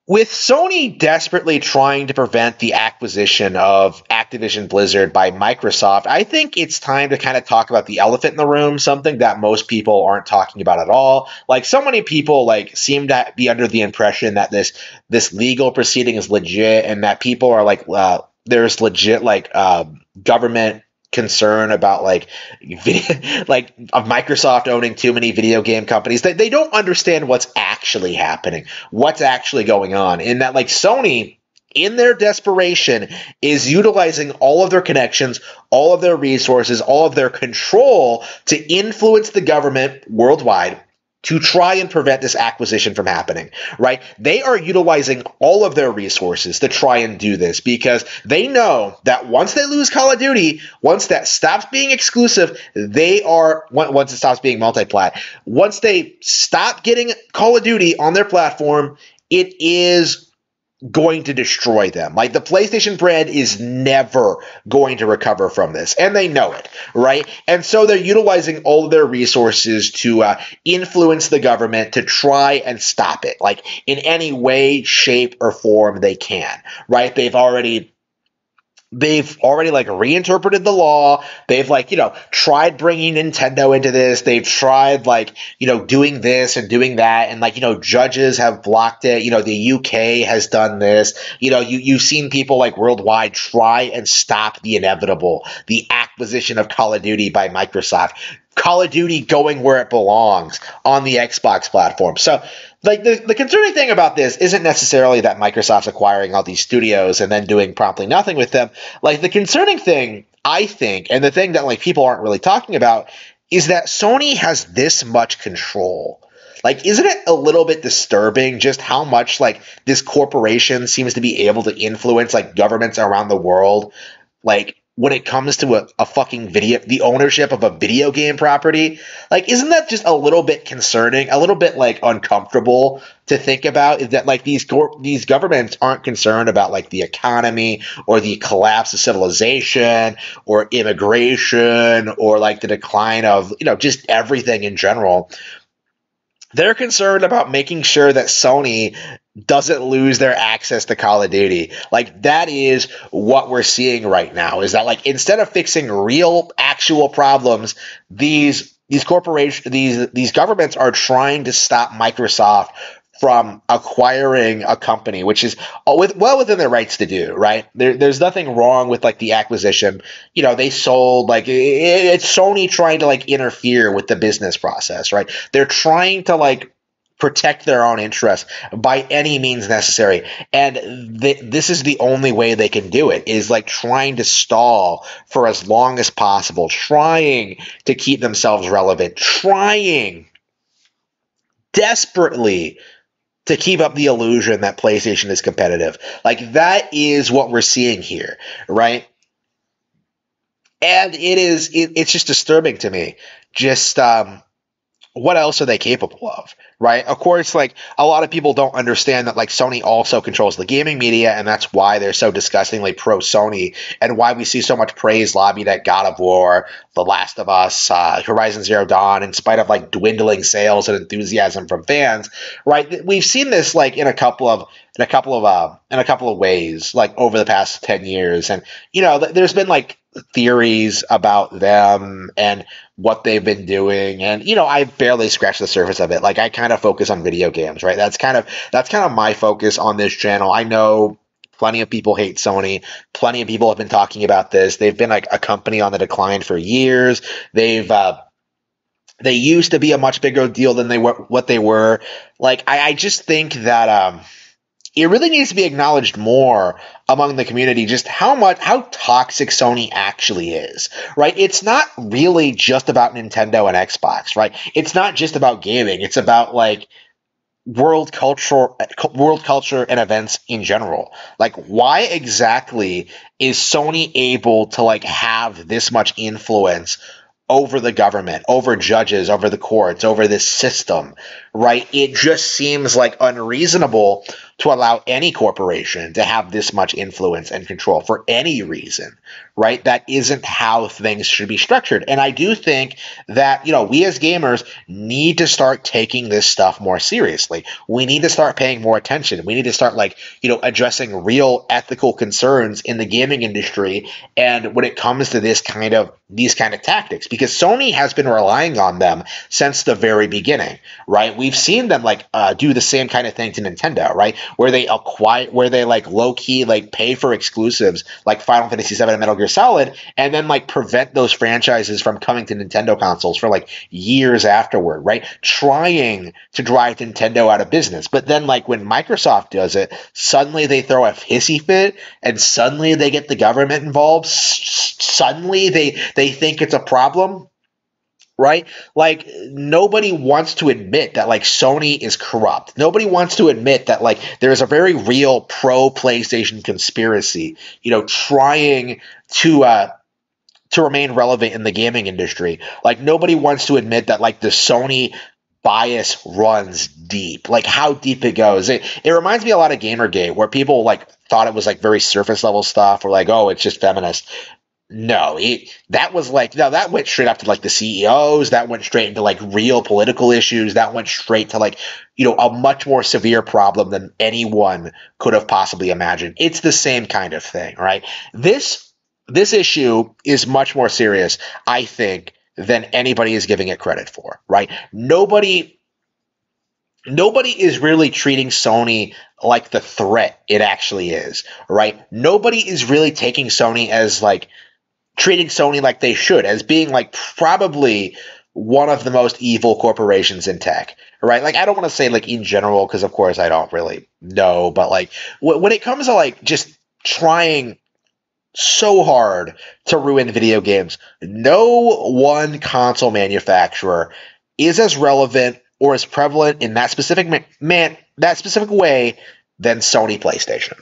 With Sony desperately trying to prevent the acquisition of Activision Blizzard by Microsoft, I think it's time to kind of talk about the elephant in the room, something that most people aren't talking about at all. Like so many people like seem to be under the impression that this legal proceeding is legit and that people are like there's legit government concern about like of Microsoft owning too many video game companies. They don't understand what's actually happening, what's actually going on. In that like Sony in their desperation is utilizing all of their connections, all of their resources, all of their control to influence the government worldwide to try and prevent this acquisition from happening, right? They are utilizing all of their resources to try and do this because they know that once they lose Call of Duty, once that stops being exclusive, once it stops being multi-plat, once they stop getting Call of Duty on their platform, it is going to destroy them. Like the PlayStation brand is never going to recover from this, and they know it, right? And so they're utilizing all of their resources to influence the government to try and stop it, like in any way, shape, or form they can, right? They've already like reinterpreted the law. They've tried bringing Nintendo into this. They've tried doing this and doing that. And judges have blocked it. The UK has done this. You've seen people like worldwide try and stop the inevitable, the acquisition of Call of Duty by Microsoft. Call of Duty going where it belongs on the Xbox platform. So the concerning thing about this isn't necessarily that Microsoft's acquiring all these studios and then doing promptly nothing with them. Like the concerning thing, I think, and the thing that people aren't really talking about is that Sony has this much control. Like, isn't it a little bit disturbing just how much this corporation seems to be able to influence governments around the world? When it comes to a fucking the ownership of a video game property, isn't that just a little bit concerning, a little bit uncomfortable to think about? Is that these governments aren't concerned about the economy or the collapse of civilization or immigration or the decline of just everything in general. They're concerned about making sure that Sony doesn't lose their access to Call of Duty. That is what we're seeing right now, is that instead of fixing real actual problems, these corporations, these governments are trying to stop Microsoft from acquiring a company, which is well within their rights to do, right? There's nothing wrong with the acquisition. They sold it's Sony trying to interfere with the business process, right? They're trying to protect their own interests by any means necessary, and this is the only way they can do it, is trying to stall for as long as possible, trying to keep themselves relevant, trying desperately to keep up the illusion that PlayStation is competitive. That is what we're seeing here, right? And it's just disturbing to me. Just what else are they capable of, right? Of course, a lot of people don't understand that Sony also controls the gaming media, and that's why they're so disgustingly pro Sony, and why we see so much praise lobbied at God of War, The Last of Us, Horizon Zero Dawn, in spite of dwindling sales and enthusiasm from fans, right? We've seen this in a couple of ways over the past 10 years, and there's been theories about them and what they've been doing, and I barely scratched the surface of it. I kind of focus on video games, right? That's kind of my focus on this channel. I know plenty of people hate Sony. Plenty of people have been talking about this. They've been a company on the decline for years. They used to be a much bigger deal than what they were. I just think that it really needs to be acknowledged more among the community just how toxic Sony actually is, right? It's not really just about Nintendo and Xbox, right? It's not just about gaming. It's about world culture and events in general. Why exactly is Sony able to have this much influence over the government, over judges, over the courts, over this system, right? It just seems unreasonable to allow any corporation to have this much influence and control for any reason, right? That isn't how things should be structured. And I do think that, we as gamers need to start taking this stuff more seriously. We need to start paying more attention. We need to start addressing real ethical concerns in the gaming industry. And when it comes to these kind of tactics, because Sony has been relying on them since the very beginning, right? We've seen them do the same kind of thing to Nintendo, right? Where they low key pay for exclusives like Final Fantasy VII and Metal Gear Solid, and then prevent those franchises from coming to Nintendo consoles for years afterward, right? Trying to drive Nintendo out of business. But then when Microsoft does it, suddenly they throw a hissy fit, and suddenly they get the government involved. Suddenly they think it's a problem. Right? Nobody wants to admit that Sony is corrupt. Nobody wants to admit that there's a very real pro PlayStation conspiracy, trying to remain relevant in the gaming industry. Nobody wants to admit that the Sony bias runs deep. How deep it goes. It reminds me a lot of Gamergate, where people thought it was very surface level stuff, or oh, it's just feminist. No, that went straight up to the CEOs. That went straight into real political issues. That went straight to a much more severe problem than anyone could have possibly imagined. It's the same kind of thing, right? This issue is much more serious, I think, than anybody is giving it credit for, right? Nobody is really treating Sony like the threat it actually is, right? Nobody is really taking Sony as treating Sony like they should, as being probably one of the most evil corporations in tech, right? I don't want to say in general, because of course I don't really know, but when it comes to just trying so hard to ruin video games, no one console manufacturer is as relevant or as prevalent in that specific way than Sony PlayStation.